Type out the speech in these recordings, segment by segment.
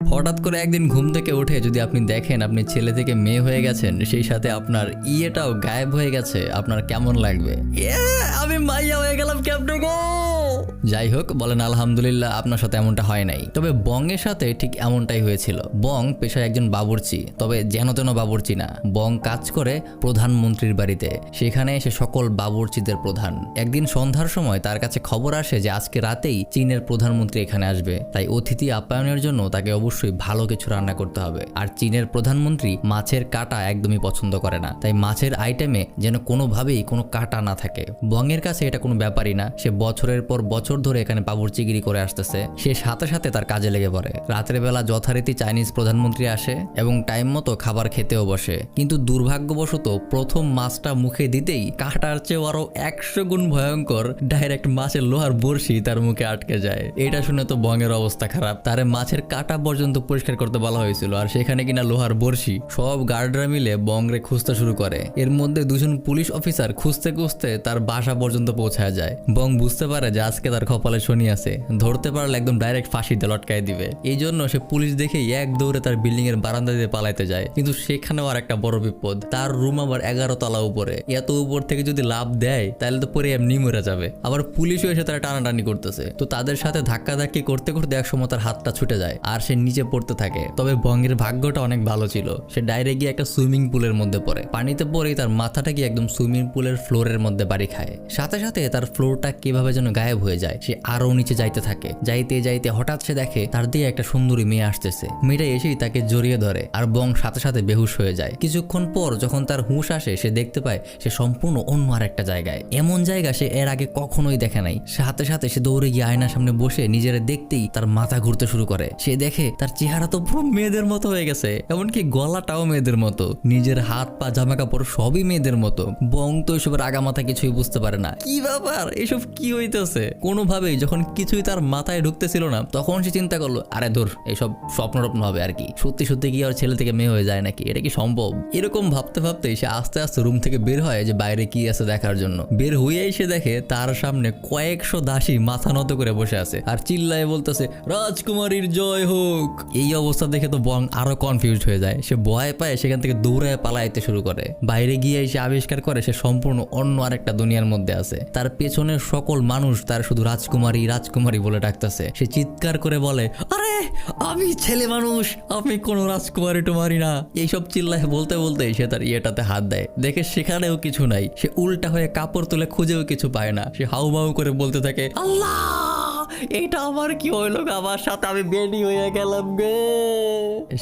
হঠাৎ করে একদিন ঘুম থেকে উঠে যদি আপনি দেখেন আপনি ছেলে থেকে মেয়ে হয়ে গেছেন, সেই সাথে আপনার ইয়েটাও গায়েব হয়ে গেছে, আপনার কেমন লাগবে? আমি মাইয়া হয়ে গেলাম কেমনে গো? যাই হোক, বলেন আলহামদুলিল্লাহ আপনার সাথে এমনটা হয় নাই। তবে বংয়ের সাথে ঠিক এমনটাই হয়েছিল। বং পেশায় একজন বাবুর্চি, তবে যেন তেন বাবুর্চি না। বং কাজ করে প্রধানমন্ত্রীর বাড়িতে, সেখানে সে সকল বাবুর্চিদের প্রধান। একদিন সন্ধ্যার সময় তার কাছে খবর আসে যে আজকে রাতেই চীনের প্রধানমন্ত্রী এখানে আসবে, তাই অতিথি আপ্যায়নের জন্য তাকে অবশ্যই ভালো কিছু রান্না করতে হবে। আর চীনের প্রধানমন্ত্রী মাছের কাঁটা একদমই পছন্দ করে না, তাই মাছের আইটেমে যেন কোনোভাবেই কোনো কাঁটা না থাকে। বংয়ের কাছে এটা কোনো ব্যাপারই না, সে বছরের পর বছর ধরে এখানে বাবুর্চিগিরি করে আসতেছে। সে সাথে সাথে তার কাজে লেগে পড়ে। রাতের বেলা যথারীতি চাইনিজ প্রধানমন্ত্রী আসে এবং টাইম মতো খাবার খেতেও বসে, কিন্তু দুর্ভাগ্যবশত প্রথম মাছটা মুখে দিতেই কাঁটার চেয়েও আরো 100 গুণ ভয়ঙ্কর ডাইরেক্ট মাছের লোহার বড়শি তার মুখে আটকে যায়। এটা শুনে তো বংয়ের অবস্থা খারাপ। তারে মাছের কাঁটা পর্যন্ত পরিষ্কার করতে বলা হয়েছিল, আর সেখানে কিনা লোহার বড়শি। সব গার্ডরা মিলে বংরে খুঁজতে শুরু করে। এর মধ্যে দুজন পুলিশ অফিসার খুঁজতে খুঁজতে তার বাসা পর্যন্ত পৌঁছায় যায়। বং বুঝতে পারে যে আজকে তার কপালে শনি আছে, ধরতে পারলে একদম ডাইরেক্ট ফাঁসিতে লটকায় দিবে। এই জন্য সে পুলিশ দেখে এক দৌড়ে তার বিল্ডিং এর বারান্দা দিয়ে পালাইতে যায়। কিন্তু সেখানেও আর একটা বড় বিপদ, তার রুম আবার 11 তলা উপরে। এত উপর থেকে যদি লাভ দেয় তাহলে তো পরে এমনি মরে যাবে। আবার পুলিশও এসে তারা টানাটানি করতেছে, তো তাদের সাথে ধাক্কাধাক্কি করতে করতে একসময় তার হাতটা ছুটে যায় আর সে নিচে পড়তে থাকে। তবে বংয়ের ভাগ্যটা অনেক ভালো ছিল, সে ডাইরেক্ট গিয়ে একটা সুইমিং পুলের মধ্যে পড়ে। পানিতে পড়েই তার মাথাটা গিয়ে একদম সুইমিং পুলের ফ্লোরের মধ্যে বাড়ি খায়। সাথে সাথে তার ফ্লোরটা কিভাবে যেন গায়েব হয়ে যায়। সে আরো নিচে যাইতে থাকে। যাইতে যাইতে হঠাৎ সে দেখে তার দিয়ে একটা সুন্দরী মেয়ে আসতেছে। মেয়েটা এসেই তাকে জড়িয়ে ধরে আর বং সাথে সাথে বেহুশ হয়ে যায়। কিছুক্ষণ পর যখন তার হুঁশ আসে, সে দেখতে পায় সে সম্পূর্ণ অন্য আর একটা জায়গায়। এমন জায়গা সে এর আগে কখনোই দেখে নাই। সাথে সাথে সে দৌড়ে গিয়ে আয়নার সামনে বসে নিজের দেখতেই তার মাথা ঘুরতে শুরু করে। সে দেখে তার চেহারা তো পুরো মেয়েদের মতো হয়ে গেছে, এমনকি গলাটাও মেয়েদের মতো, নিজের হাত পা জামা কাপড় সবই মেয়েদের মতো। বং তো এসবের আগামাথা কিছুই বুঝতে পারে না। কি ব্যাপার, এসব কি হইতেছে? কোনোভাবেই যখন কিছুই তার মাথায় ঢুকতেছিল না, তখন সে চিন্তা করলো, আরে ধুর, এসব স্বপ্ন হবে আর কি। সত্যি সত্যি কি আর ছেলে থেকে মেয়ে হয়ে যায় নাকি? এটা কি সম্ভব? এরকম ভাবতে ভাবতেই সে আস্তে আস্তে রুম থেকে বের হয় যে বাইরে কি আছে দেখার জন্য। বের হয়েই সে দেখে তার সামনে কয়েকশো দাসী মাথা নত করে বসে আছে আর চিল্লায় বলতেছে, রাজকুমারীর জয় হোক। এই অবস্থা দেখে তো বং আরো কনফিউজড হয়ে যায়। সে ভয় পায়, সেখান থেকে দৌড়ায় পালাইতে শুরু করে। বাইরে গিয়ে সে আবিষ্কার করে সে সম্পূর্ণ অন্য আরেকটা দুনিয়ার মধ্যে আছে। তার পেছনের সকল মানুষ তার শুধু রাজকুমারী রাজকুমারী বলে ডাকতেছে। সে চিৎকার করে বলে, আরে আমি ছেলে মানুষ, আমি কোনো রাজকুমারী টুমারি না। এইসব চিল্লায় বলতে বলতে সে তার ইয়েটাতে হাত দেয়, দেখে সেখানেও কিছু নাই। সে উল্টা হয়ে কাপড় তুলে খুঁজেও কিছু পায় না। সে হাউমাউ করে বলতে থাকে, আল্লাহ, এটা আমার কি হইলো? আমার সাথে আমি বেডি হয়ে গেলাম গে।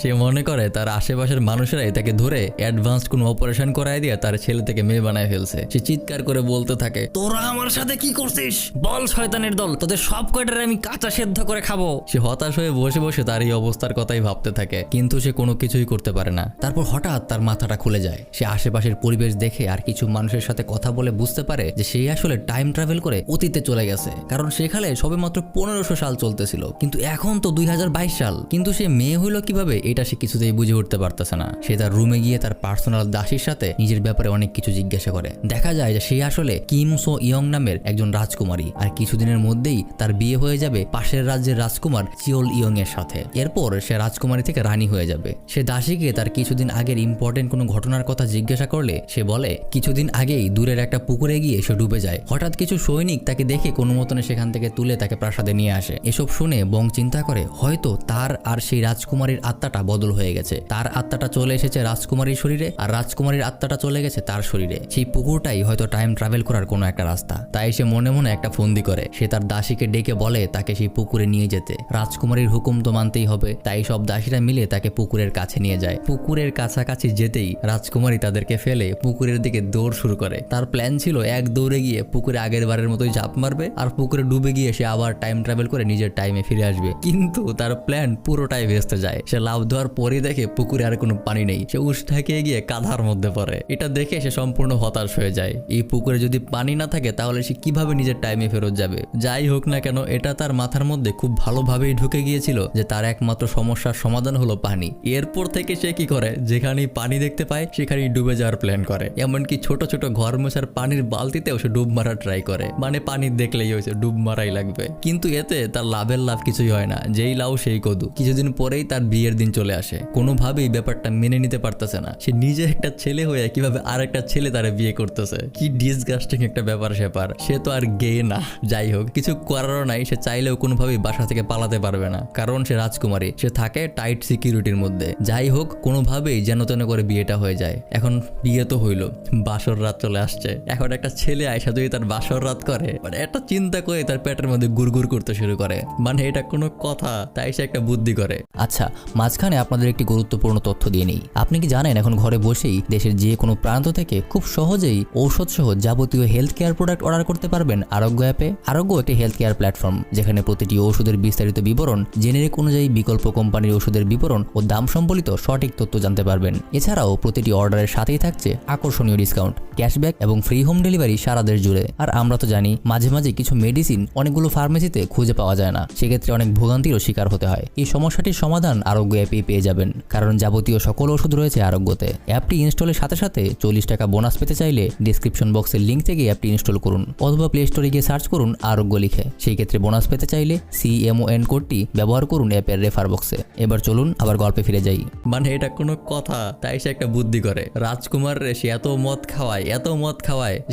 সে মনে করে তার আশেপাশের মানুষেরাই তাকে ধরে অ্যাডভান্স কোন অপারেশন করায় দিয়ে তার ছেলে থেকে মেয়ে বানায় ফেলছে। সে চিৎকার করে বলতে থাকে, তোরা আমার সাথে কি করছিস? বল শয়তানের দল, তোদের সব কয়টারে আমি কাঁচা সেদ্ধ করে খাবো। সে হতাশ হয়ে বসে বসে তার এই অবস্থার কথাই ভাবতে থাকে, কিন্তু সে কোনো কিছুই করতে পারে না। তারপর হঠাৎ তার মাথাটা খুলে যায়। সে আশেপাশের পরিবেশ দেখে আর কিছু মানুষের সাথে কথা বলে বুঝতে পারে যে সে আসলে টাইম ট্রাভেল করে অতীতে চলে গেছে। কারণ সেখানে সবেমাত্র 1500 সাল চলতেছিল, কিন্তু এখন তো 2022 সাল। কিন্তু সে মেয়ে হইলো কিভাবে, এটা সে কিছুতেই বুঝে উঠতে পারতেছে না। সে তার রুমে গিয়ে তার পার্সোনাল দাসীর সাথে নিজের ব্যাপারে অনেক কিছু জিজ্ঞাসা করে। দেখা যায় যে সে আসলে কিম সো ইয়ং নামের একজন রাজকুমারী, আর কিছুদিনের মধ্যেই তার বিয়ে হয়ে যাবে পাশের রাজ্যের রাজকুমার চিওল ইয়ং এর সাথে। এরপর সে রাজকুমারী থেকে রানী হয়ে যাবে। সে দাসীকে তার কিছুদিন আগের ইম্পর্টেন্ট কোনো ঘটনার কথা জিজ্ঞাসা করলে সে বলে, কিছুদিন আগেই দূরের একটা পুকুরে গিয়ে সে ডুবে যায়। হঠাৎ কিছু সৈনিক তাকে দেখে কোনো মতনে সেখান থেকে তুলে তাকে প্রাসাদে নিয়ে আসে। এসব শুনে বং চিন্তা করে, হয়তো তার আর সেই রাজকুমারীর আত্মাটা বদল হয়ে গেছে। তার আত্মাটা চলে এসেছে রাজকুমারীর শরীরে, আর রাজকুমারীর আত্মাটা চলে গেছে তার শরীরে। সেই পুকুরটাই হয়তো টাইম ট্রাভেল করার কোনো একটা রাস্তা। তাই সে মনে মনে একটা ফন্দি করে। সে তার দাসীকে ডেকে বলে তাকে সেই পুকুরে নিয়ে যেতে। রাজকুমারীর হুকুম তো মানতেই হবে, তাই সব দাসীরা মিলে তাকে পুকুরের কাছে নিয়ে যায়। পুকুরের কাছাকাছি যেতেই রাজকুমারী তাদেরকে ফেলে পুকুরের দিকে দৌড় শুরু করে। তার প্ল্যান ছিল এক দৌড়ে গিয়ে পুকুরে আগের বারের মতোই ঝাঁপ মারবে, আর পুকুরে ডুবে গিয়ে সে আবার টাইম ট্রাভেল করে নিজের টাইমে ফিরে আসবে। কিন্তু তার প্ল্যান পুরোটাই ভেস্তে যায়। সে লাফ দেওয়ার পরে দেখে পুকুরে আর কোনো পানি নেই। সে উষ্টাকে গিয়ে কাঁধার মধ্যে পড়ে। এটা দেখে সে সম্পূর্ণ হতাশ হয়ে যায়। এই পুকুরে যদি পানি না থাকে তাহলে সে কিভাবে নিজের টাইমে ফেরত যাবে? যাই হোক না কেন, এটা তার মাথার মধ্যে খুব ভালোভাবেই ঢুকে গিয়েছিল যে তার একমাত্র সমস্যার সমাধান হলো পানি। এরপর থেকে সে কি করে, যেখানেই পানি দেখতে পায় সেখানেই ডুবে যাওয়ার প্ল্যান করে। এমনকি ছোট ছোট ঘর মোছার পানির বালতিতেও সে ডুব মারার ট্রাই করে। মানে পানি দেখলেই হয়েছে ডুব মারাই লাগবে। কিন্তু কিন্তু এতে তার লাভের লাভ কিছুই হয় না, যেই লাউ সেই কদু। কিছুদিন পরেই তার বিয়ের দিন চলে আসে। কোনোভাবেই ব্যাপারটা মেনে নিতে পারতেছে না, সে নিজে একটা ছেলে হয়ে কিভাবে আর একটা ছেলে তারা বিয়ে করতেছে। কি ডিসগাস্টিং একটা ব্যাপার স্যাপার। সে তো আর গে না, যাই হোক কিছু করারও নাই, সে চাইলেও কোনোভাবেই বাসা থেকে পালাতে পারবে না, কারণ সে রাজকুমারী, সে থাকে টাইট সিকিউরিটির মধ্যে। যাই হোক কোনোভাবেই যেন তেন করে বিয়েটা হয়ে যায়। এখন বিয়ে তো হইলো, বাসর রাত চলে আসছে। এখন একটা ছেলে আয়সা যদি তার বাসর রাত করে, মানে একটা চিন্তা করে তার পেটের মধ্যে গুড়গুড় করতে শুরু করে, মানে এটা কোনো কথা? তাই সে একটা বুদ্ধি করে। আচ্ছা, মাঝখানে আপনাদের একটি গুরুত্বপূর্ণ তথ্য দিয়ে নিই। আপনি কি জানেন এখন ঘরে বসেই দেশের যে কোনো প্রান্ত থেকে খুব সহজেই ঔষধ সহ যাবতীয় হেলথ কেয়ার প্রোডাক্ট অর্ডার করতে পারবেন আরোগ্য অ্যাপে? আরোগ্য একটি হেলথ কেয়ার প্ল্যাটফর্ম যেখানে প্রতিটি ওষুধের বিস্তারিত বিবরণ, জেনেরিক অনুযায়ী বিকল্প কোম্পানির ওষুধের বিবরণ ও দাম সম্বলিত সঠিক তথ্য জানতে পারবেন। এছাড়াও প্রতিটি অর্ডারের সাথেই থাকছে আকর্ষণীয় ডিসকাউন্ট, ক্যাশব্যাক এবং ফ্রি হোম ডেলিভারি সারা দেশ জুড়ে। আর আমরা তো জানি মাঝে মাঝে কিছু মেডিসিন অনেকগুলো ফার্মেসিতে খুঁজে পাওয়া যায় না, সেক্ষেত্রে অনেক ভোগান্তিরও শিকার হতে হয়। এই সমস্যাটির সমাধান আরোগ্য অ্যাপেই পেয়ে যাবেন, কারণ যাবতীয় সকল ওষুধ রয়েছে আরোগ্যতে। অ্যাপটি ইনস্টলের সাথে সাথে 40 টাকা বোনাস পেতে চাইলে ডিসক্রিপশন বক্সের লিঙ্ক থেকে অ্যাপটি ইনস্টল করুন, অথবা প্লে স্টোরে গিয়ে সার্চ করুন আরোগ্য লিখে। সেই ক্ষেত্রে বোনাস পেতে চাইলে CMON কোডটি ব্যবহার করুন অ্যাপের রেফার বক্সে। এবার চলুন আবার গল্পে ফিরে যাই। মানে এটা কোনো কথা? তাই সে একটা বুদ্ধি করে। রাজকুমার সে এত মদ খাওয়ায়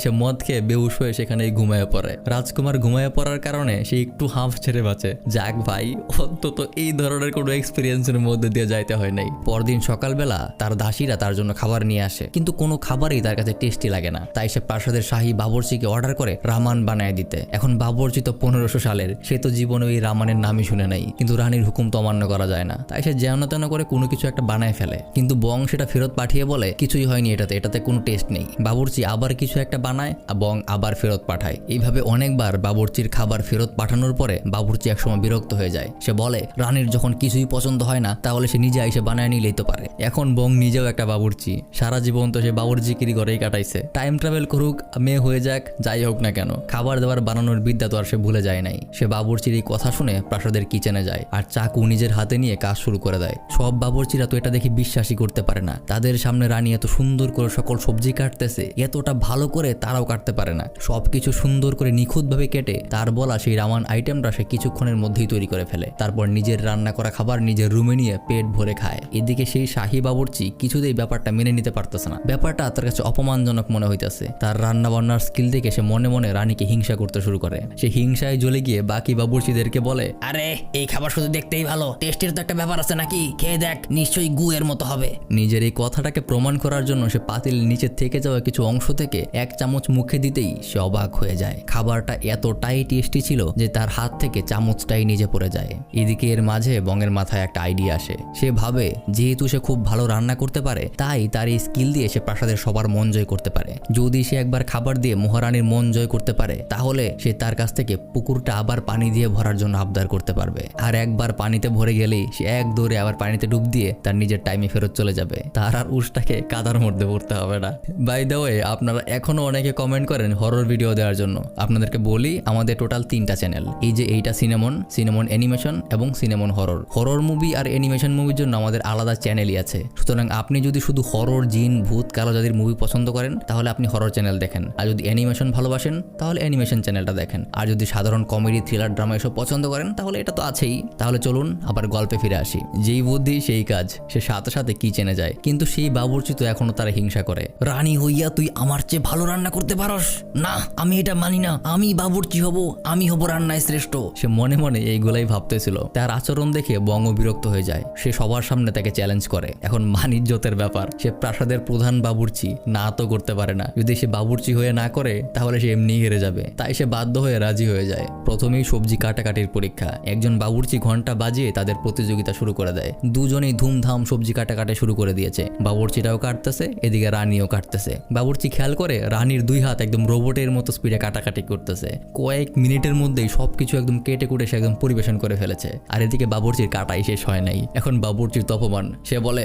সে মদ খেয়ে বেহুশ হয়ে সেখানেই ঘুমায় পড়ে। রাজকুমার ঘুমায় পড়ার কারণে সে একটু হাঁফ ছেড়ে বাঁচে। যাক ভাই, অন্তত এই ধরনের কোনো এক্সপিরিয়েন্সের মধ্যে দিয়ে যাইতে হয় নাই। পরদিন সকালবেলা তার দাসীরা তার জন্য খাবার নিয়ে আসে, কিন্তু কোনো খাবারই তার কাছে টেস্টি লাগে না। তাই সে প্রাসাদের শাহী বাবরচিকে অর্ডার করে রামান বানায় দিতে। এখন বাবরচি তো 1500 সালের, সে তো জীবনে ওই রামানের নামই শুনে নাই, কিন্তু রানীর হুকুম তো অমান্য করা যায় না। তাই সে যেন তেন করে কোনো কিছু একটা বানায় ফেলে, কিন্তু বং সেটা ফেরত পাঠিয়ে বলে কিছুই হয়নি, এটাতে কোনো টেস্ট নেই। বাবরচি আবার কিছু একটা বানায়, বং আবার ফেরত পাঠায়। এইভাবে অনেকবার বাবরচির খাবার ফেরত পাঠানোর পরে বাবরচি একসময় বিরক্ত হয়ে যায়। সে বলে রানীর যখন কিছুই পছন্দ হয় না, তাহলে সে নিজে এসে বানায় নিলেই তো পারে। এখন বং নিজেও একটা বাবরচি, সারা জীবন তো সে বাবরচিকিরি করেই কাটাইছে। টাইম ট্রাভেল করুক, মেয়ে হয়ে যাক, যাই হোক না কেন, খাবার দাবার বানানোর বিদ্যা তো আর সে ভুলে যায় নাই। সে বাবরচির এই কথা শুনে প্রাসাদের কিচেনে যায় আর চাকু নিজের হাতে নিয়ে কাজ শুরু করে দেয়। সব বাবরচিরা তো এটা দেখে বিশ্বাসই করতে পারে না। তাদের সামনে রানী এত সুন্দর করে সকল সবজি কাটতেছে, এতটা ভালো করে তারাও কাটতে পারে না। সবকিছু সুন্দর করে নিখুঁতভাবে কেটে তার বলা সেই রামান আইটেমটা সে কিছুক্ষণের মধ্যেই তৈরি করে ফেলে। তারপর নিজের রান্না করা খাবার নিজের রুমে নিয়ে পেট ভরে খায়। এদিকে সেই শাহী বাবরচি কিছুতেই ব্যাপারটা মেনে নিতে পারতেছে না। ব্যাপারটা তার কাছে অপমানজনক মনে হইতেছে। তার রান্না বান্নার স্কিল দেখে সে মনে মনে রানীকে হিংসা করতে শুরু করে। সে হিংসায় জ্বলে গিয়ে বাকি বাবরচিদেরকে বলে, আরে এই খাবার শুধু দেখতেই ভালো, টেস্টের তো একটা ব্যাপার আছে নাকি, খেয়ে দেখ, নিশ্চয়ই গুয়ের মতো হবে। নিজের এই কথাটাকে প্রমাণ করার জন্য সে পাতিল নিচে থেকে যাওয়া কিছু অংশ থেকে 1 চামচ মুখে দিতেই সে অবাক হয়ে যায়। খাবারটা এতটাই টেস্টি ছিল যে তার হাত থেকে চামচটাই নিচে পড়ে যায়। এদিকে এর মাঝে বংয়ের মাথায় একটা আইডিয়া আসে। সে ভাবে যেহেতু সে খুব ভালো রান্না করতে পারে, তাই তার এই স্কিল দিয়ে সে প্রাসাদের সবার মন জয় করতে পারে। যদি সে একবার খাবার দিয়ে মহারানীর মন জয় করতে পারে, তাহলে সে তার কাছ থেকে পুকুরটা আবার পানি দিয়ে ভরার জন্য আবদার করতে পারবে। আর একবার পানিতে ভরে গেলেই সে এক দৌড়ে আবার পানিতে ডুব দিয়ে তার নিজের টাইমে ফেরত চলে যাবে। তার আর উষ্টাকে কাদার মধ্যে পড়তে হবে না। বাই দ্য ওয়ে, আপনারা এখনো অনেকে কমেন্ট করেন হরর ভিডিও দেওয়ার জন্য। আপনাদেরকে বলি, আমাদের টোটাল 3টা চ্যানেল। এই যে এইটা সিনেমন অ্যানিমেশন এবং সিনেমন হরর মুভি আর অ্যানিমেশন মুভির জন্য আমাদের আলাদা চ্যানেলই আছে। সুতরাং আপনি যদি শুধু হরর, জিন, ভূত, কালো জাতির মুভি পছন্দ করেন, তাহলে আপনি হরর চ্যানেল দেখেন। আর যদি অ্যানিমেশন ভালোবাসেন, তাহলে অ্যানিমেশন চ্যানেলটা দেখেন। আর যদি সাধারণ কমেডি, থ্রিলার, ড্রামা এসব পছন্দ করেন, তাহলে এটা তো আছেই। তাহলে চলুন আবার গল্পে ফিরে আসি। যেই বুদ্ধি সেই কাজ, সে সাথে সাথে কিচেনে যায়। কিন্তু সেই বাবুর্চি তো এখনো তারা হিংসা করে। রানী হইয়া তুই আমার চেয়ে ভালো রান্না করতে পারস না, আমি এটা মানি না, আমি বাবুর্চি হব, আমি হব রান্নায় শ্রেষ্ঠ। সে মনে মনে এইগুলাই ভাবতেছিল। তার আচরণ দেখে বঙ্গ বিরক্ত হয়ে যায়। সে সবার সামনে তাকে চ্যালেঞ্জ করে। এখন মানিজ্যতের ব্যাপার, সে প্রাসাদের প্রধান বাবুর্চি, না তো করতে পারে না। যদি সে বাবুর্চি হয়ে না করে, তাহলে সে এমনি হেরে যাবে। তাই সে বাধ্য হয়ে রাজি হয়ে যায়। প্রথমেই সবজি কাটাকাটির পরীক্ষা। একজন বাবুর্চি ঘন্টা বাজিয়ে তাদের প্রতিযোগিতা শুরু করে দেয়। দুজনেই ধুমধাম সবজি কাটাকাটি শুরু করে দিয়েছে। বাবুর্চিটাও কাটতেছে, এদিকে রানীও কাটতেছে। বাবুর্চি খেয়াল করে রানীর 2 হাত একদম রোবটের মতো স্পিডে কাটাকাটি করতেছে। কয়েক মিনিটের মধ্যেই সবকিছু একদম কেটে কুটে সে একদম পরিবেশন করে ফেলেছে। আর এদিকে বাবুর্চির কাটাই শেষ হয় নাই। এখন বাবুর্চির তো অপমান। সে বলে,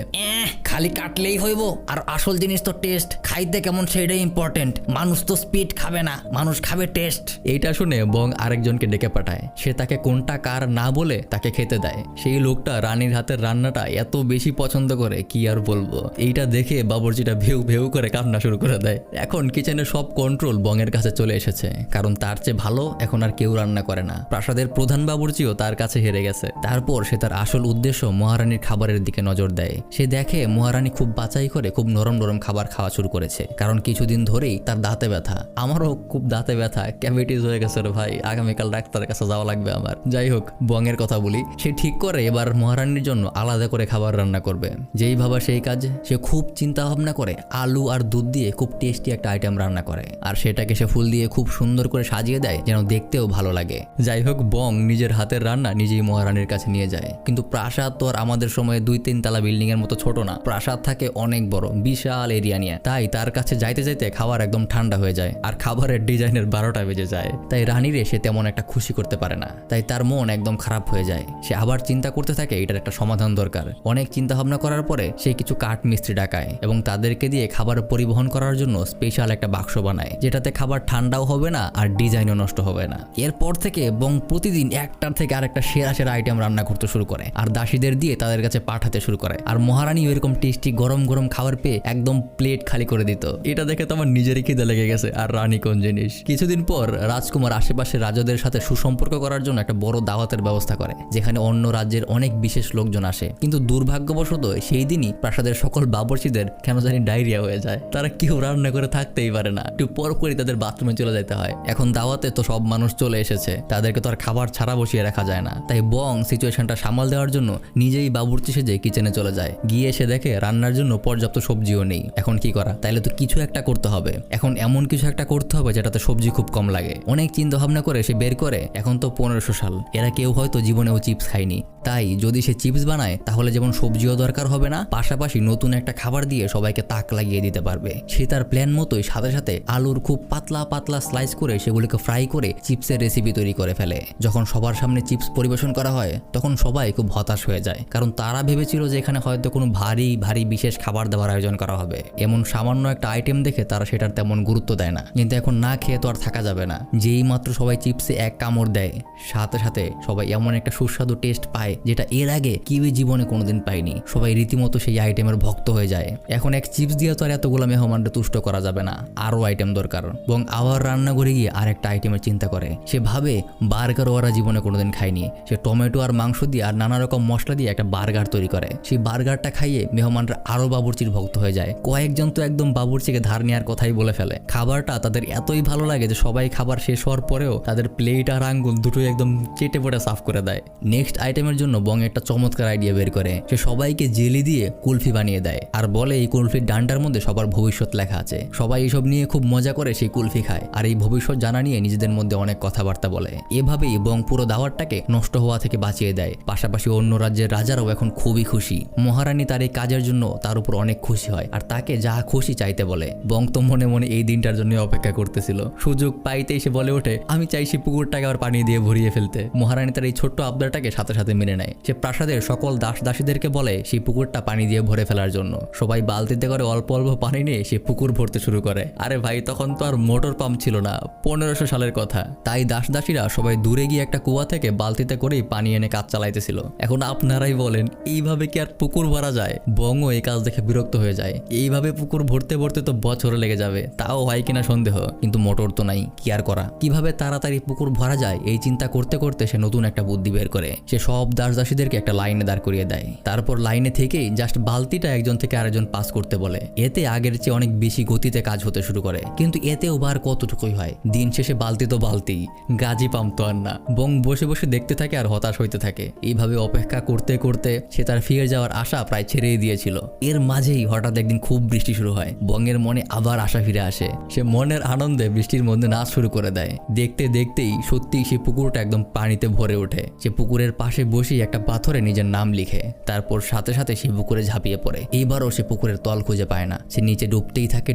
খালি কাটলেই হইব, আর আসল জিনিস তো টেস্ট। খাইতে কেমন সেটাই ইম্পর্টেন্ট। মানুষ তো স্পিড খাবে না, মানুষ খাবে টেস্ট। এইটা শুনে বং আরেকজনকে ডেকে পাঠায়। সে তাকে কোনটা কার না বলে তাকে খেতে দেয়। সেই লোকটা রানীর হাতের রান্নাটা এত বেশি পছন্দ করে, কি আর বলবো। এইটা দেখে বাবুর্চিটা ভেউ ভেউ করে কান্না শুরু করে দেয়। এখন কিচেনের সব কন্ট্রোল বংয়ের কাছে চলে এসেছে, কারণ তার চেয়ে ভালো এখন আর কেউ রান্না করে না। প্রাসাদের প্রধান বাবুর্চিও তার কাছে হেরে গেছে। তারপর সে তার আসল উদ্দেশ্য মহারানীর খাবারের দিকে নজর দেয়। সে দেখে মহারানী খুব বাছাই করে খুব নরম নরম খাবার খাওয়া শুরু করেছে, কারণ কিছুদিন ধরেই তার দাঁতে ব্যথা। আমারও খুব দাঁতে ব্যথা, ক্যাভিটিস হয়ে গেছে রে ভাই, আগামীকাল ডাক্তারের কাছে যাওয়া লাগবে আমার। যাই হোক, বংয়ের কথা বলি। সে ঠিক করে এবার মহারানীর জন্য আলাদা করে খাবার রান্না করবে। যেই ভাবা সেই কাজ। সে খুব চিন্তা ভাবনা করে আলু আর দুধ দিয়ে খুব টেস্টি একটা আইটেম রান্না করে, আর সেটাকে সে ফুল দিয়ে খুব সুন্দর করে সাজিয়ে দেয় যেন দেখতেও ভালো লাগে। যাই হোক, বং নিজের হাতের রান্না নিজেই মহারানীর কাছে নিয়ে যায়। কিন্তু প্রাসাদ তো আর আমাদের সময়ে 2-3 তলা বিল্ডিং এর মতো ছোট না। প্রাসাদ থাকে অনেক বড়, বিশাল এরিয়া নিয়ে। তাই তার কাছে যাইতে যাইতে খাবার একদম ঠান্ডা হয়ে যায়, আর খাবারের ডিজাইনের 12টা বেজে যায়। তাই রানীরে সে তেমন একটা খুশি করতে পারে না। তাই তার মন একদম খারাপ হয়ে যায়। সে আবার চিন্তা করতে থাকে এটার একটা সমাধান দরকার। অনেক চিন্তা ভাবনা করার পরে সে কিছু কাঠ মিস্ত্রি ডাকায় এবং তাদেরকে দিয়ে খাবার পরিবহন করার জন্য স্পেশাল একটা বাক্স বানায়, যেটাতে খাবার ঠান্ডাও হবে না আর ডিজাইনও নষ্ট হবে না। এরপর থেকে বং প্রতিদিন একটার থেকে আরেকটা সেরা সেরা আইটেম রান্না করতে শুরু করে আর দাসীদের দিয়ে তাদের কাছে পাঠাতে শুরু করে। আর মহারানী এরকম টেস্টি গরম গরম খাবার পেয়ে একদম প্লেট খালি করে দিত। এটা দেখে তো আমার নিজেরই খিদে লেগে গেছে, আর রানী কোন জিনিস। কিছুদিন পর রাজকুমার আশেপাশের রাজাদের সাথে সুসম্পর্ক করার জন্য একটা বড় দাওয়াতের ব্যবস্থা করে, যেখানে অন্য রাজ্যের অনেক বিশেষ লোকজন আসে। কিন্তু দুর্ভাগ্যবশত সেই দিনই প্রাসাদের সকল বাবুর্চিদের কেন জানি ডায়রিয়া হয়ে যায়। তারা কেউ রান্না করে থাকতেই পারে না, একটু পর পরই তাদের বাথরুমে চলে যেতে হয়। এখন দাওয়াতে তো সব মানুষ চলে এসেছে, তাদেরকে তো আর খাবার ছাড়া বসিয়ে রাখা যায় না। তাই বং সিচুয়েশনটা সামাল দেওয়ার জন্য নিজেই বাবুর্চি সেজে কিচেনে চলে যায়। গিয়ে এসে দেখে রান্নার জন্য পর্যাপ্ত সবজিও নেই। এখন কি করা? তাইলে তো কিছু একটা করতে হবে। এখন এমন কিছু একটা করতে হবে যেটাতে সবজি খুব কম লাগে। অনেক চিন্তা ভাবনা করে সে বের করে, এখন তো 1500 সাল, এরা কেউ হয়তো জীবনেও চিপস খায়নি। তাই যদি সে চিপস বানায় তাহলে যেমন সবজিও দরকার হবে না, পাশাপাশি নতুন একটা খাবার দিয়ে সবাইকে তাক লাগিয়ে দিতে পারবে। সে তার প্ল্যান মতোই সাথে সাথে আলুর খুব পাতলা পাতলা স্লাইস করে সেগুলিকে ফ্রাই করে চিপসের রেসিপি তৈরি করে ফেলে। যখন সবার সামনে চিপস পরিবেশন করা হয় তখন সবাই খুব হতাশ হয়ে যায়, কারণ তারা ভেবেছিল যে এখানে হয়তো কোনো ভারী ভারী বিশেষ খাবার দাবার আয়োজন করা হবে। এমন সামান্য একটা আইটেম দেখে তারা সেটার তেমন গুরুত্ব দেয় না। কিন্তু এখন না খেয়ে তো আর থাকা যাবে না। যেই মাত্র সবাই চিপসে এক কামড় দেয়, সাথে সাথে সবাই এমন একটা সুস্বাদু টেস্ট পায় যেটা এর আগে কেউই জীবনে কোনোদিন পায়নি। সবাই রীতিমতো সেই আইটেমের ভক্ত হয়ে যায়। এখন এক চিপস দিয়ে তো আর এতগুলো মেহমানকে তুষ্ট করা যাবে না, আরও আইটেম দরকার। এবং আবার রান্না করে গিয়ে আরেকটা আইটেমের চিন্তা করে। সে ভাবে বার্গার ওরা জীবনে কোনোদিন খায়নি। সে টমেটো আর মাংস দিয়ে আর নানা রকম মশলা দিয়ে একটা বার্গার তৈরি করে। সেই বার্গারটা খাইয়ে মেহমানরা আরো বাবুর্চির ভক্ত হয়ে যায়। কয়েকজন তো একদম বাবুর্চিকে ধার নেওয়ার কথাই বলে ফেলে। খাবারটা তাদের এতই ভালো লাগে যে সবাই খাবার শেষ হওয়ার পরেও তাদের প্লেট আর আঙ্গুল দুটোই একদম চেটে পড়ে সাফ করে দেয়। নেক্সট আইটেমের জন্য বং একটা চমৎকার আইডিয়া বের করে। সে সবাইকে জেলি দিয়ে কুলফি বানিয়ে দেয় আর বলে এই কুলফির ডান্ডার মধ্যে সবার ভবিষ্যৎ লেখা আছে। সবাই এইসব নিয়ে খুব মজা করে সেই কুলফি খায় আর এই ভবিষ্যৎ জানা নিয়ে নিজেদের মধ্যে অনেক কথাবার্তা বলে। এভাবেই বং পুরো দাওয়াতটাকে নষ্ট হওয়া থেকে বাঁচিয়ে দেয়। পাশাপাশি অন্য রাজ্যের রাজারাও এখন খুবই খুশি। মহারানী তার এই কাজের জন্য তার উপর অনেক খুশি হয় আর তাকে যা খুশি চাইতে বলে। বং তো মনে মনে এই দিনটার জন্য অপেক্ষা করতেছিল। সুযোগ পাইতেই সে বলে ওঠে, আমি চাই সেই পুকুরটাকে আবার পানি দিয়ে ভরিয়ে ফেলতে। মহারানী তার এই ছোট্ট আবদারটাকে সাথে সাথে মেনে নেয়। সে প্রাসাদের সকল দাসীদেরকে বলে সেই পুকুরটা পানি দিয়ে ভরে ফেলার জন্য। সবাই বালতিতে করে অল্প অল্প পানি নিয়ে সে পুকুর ভরতে শুরু করে। আরে ভাই, তখন তো আর মোটর পাম্প ছিল না, 1500 সালের কথা। তাই দাসীরা সবাই দূরে গিয়ে একটা কুয়া থেকে বালতিতে করেই পানি এনে কাজ চালাইতেছিল। এখন আপনারাই বলেন, এইভাবে কি আর পুকুর ভরা যায়? বংও এই কাজ দেখে বিরক্ত হয়ে যায়। এইভাবে পুকুর ভরতে ভরতে তো বছর লেগে যাবে, তাও হয় কিনা সন্দেহ। কিন্তু মোটর তো নাই, কি আর করা? কিভাবে তাড়াতাড়ি পুকুর ভরা যায় এই চিন্তা করতে করতে সে নতুন একটা বুদ্ধি বের করে। সে সব দাসীদেরকে একটা লাইনে দাঁড় করিয়ে দেয়। তারপর লাইনে থেকেই জাস্ট বালতিটা একজন থেকে আরেকজন পাস করতে বলে। এতে আগের চেয়ে অনেক বেশি গতিতে কাজ হতে শুরু করে। কিন্তু এতেও বার কতটুকুই হয়, দিন শেষে বালতি তো বালতি, গাজি পাম্প তো আর না। বং বসে বসে দেখতে থাকে আর হতাশ হইতে থাকে। এইভাবে অপেক্ষা করতে করতে সে তার ফিরে যাওয়ার আশা প্রায় ছেড়েই দিয়েছিল। এর মাঝেই হঠাৎ একদিন খুব বৃষ্টি শুরু হয়। বংয়ের মনে আবার আশা ফিরে আসে। সে মনের আনন্দে বৃষ্টির মধ্যে নাচ শুরু করে দেয়। দেখতে দেখতেই সত্যিই সে পুকুরটা একদম পানিতে ভরে ওঠে। সে পুকুরের পাশে বসেই একটা পাথরে নিজের নাম লিখে। তারপর সাথে সাথে সে পুকুরে ঝাঁপিয়ে পড়ে। এইবারও সে পুকুরের তল খুঁজে পায় না। সে নিচে ডুবতেই থাকে।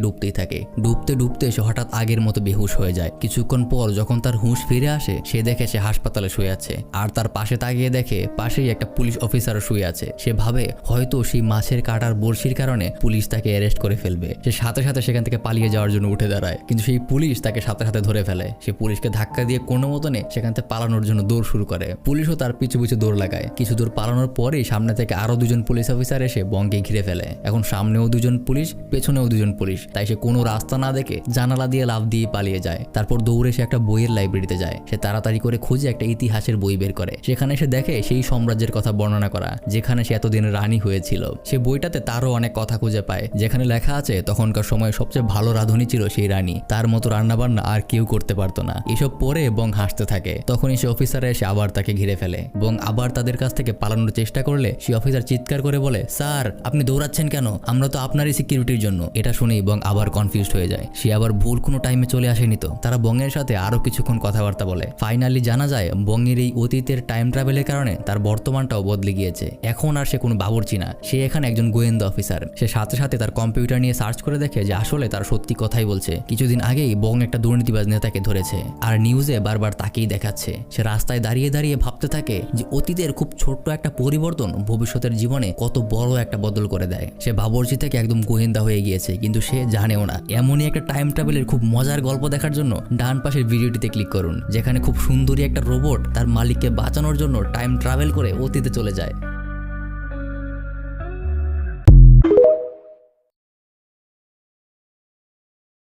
ডুবতে ডুবতে সে হঠাৎ আগের মতো বেহুশ হয়ে যায়। কিছুক্ষণ পর যখন তার হুঁশ ফিরে আসে, সে দেখে সে হাসপাতালে শুয়ে আছে। আর তার পাশে তাকিয়ে দেখে পাশেই একটা পুলিশ অফিসার শুয়ে আছে। সে ভাবে হয়তো সেই মাছের কাটার বড়শির কারণে পুলিশ তাকে অ্যারেস্ট করে ফেলবে। সে সাথে সাথে সেখান থেকে পালিয়ে যাওয়ার জন্য উঠে দাঁড়ায়, কিন্তু সেই পুলিশ তাকে সাথে সাথে ধরে ফেলে। সে পুলিশকে ধাক্কা দিয়ে কোনো মতনে সেখান থেকে পালানোর জন্য দৌড় শুরু করে। পুলিশও তার পিছু পিছু দৌড় লাগায়। কিছু দূর পালানোর পরেই সামনে থেকে আরো দুজন পুলিশ অফিসার এসে বংকে ঘিরে ফেলে। এখন সামনেও দুজন পুলিশ, পেছনেও দুজন পুলিশ। তাই সে কোনো রাস্তা না দেখে জানালা দিয়ে লাফ দিয়ে পালিয়ে যায়। তারপর দৌড়ে সে একটা বইয়ের লাইব্রেরিতে যায়। যায়। সে তাড়াতাড়ি করে খুঁজে একটা ইতিহাসের বই বের করে, সেখানে সে দেখে সেই সাম্রাজ্যের কথা বর্ণনা করা যেখানে সে এতদিন রানী হয়েছিল। সে বইটাতে তারও অনেক কথা খুঁজে পায়, যেখানে লেখা আছে তখনকার সময়ে সবচেয়ে ভালো রাঁধুনি ছিল সেই রানী, তার মতো রান্নাবান্না আর কেউ করতে পারতো না। এসব পড়ে এবং হাসতে থাকে। তখনই সে অফিসার এসে আবার তাকে ঘিরে ফেলে এবং আবার তাদের কাছ থেকে পালানোর চেষ্টা করলে সে অফিসার চিৎকার করে বলে, স্যার আপনি দৌড়াচ্ছেন কেন? আমরা তো আপনারই সিকিউরিটির জন্য। এটা শুনেই বং আবার কনফিউজড হয়ে যায়, সে আবার ভুল কোনো টাইমে চলে আসেনি তো। তারা বংয়ের সাথে আরো কিছুক্ষণ কথাবার্তা বলে। ফাইনালি জানা যায় বংয়ের এই অতীতের টাইম ট্রাভেলের কারণে তার বর্তমানটাও বদলে গিয়েছে। এখন আর সে কোনো বাবুর্চি না, সে এখানে একজন গোয়েন্দা অফিসার। সে সাথে সাথে তার কম্পিউটার নিয়ে সার্চ করে দেখে যে আসলে তার সত্যি কথাই বলছে। কিছুদিন আগেই বং একটা দুর্নীতিবাজ নেতাকে ধরেছে আর নিউজে বারবার তাকেই দেখাচ্ছে। সে রাস্তায় দাঁড়িয়ে দাঁড়িয়ে ভাবতে থাকে যে অতীতের খুব ছোট্ট একটা পরিবর্তন ভবিষ্যতের জীবনে কত বড় একটা বদল করে দেয়। সে বাবুর্চি থেকে একদম গোয়েন্দা হয়ে গিয়েছে, কিন্তু সে জানেও না। এমনই একটা টাইম ট্রাভেলের খুব মজার গল্প দেখার জন্য ডান পাশের ভিডিওটিতে ক্লিক করুন, যেখানে খুব সুন্দরী একটা রোবট তার মালিককে বাঁচানোর জন্য টাইম ট্রাভেল করে অতীতে চলে যায়।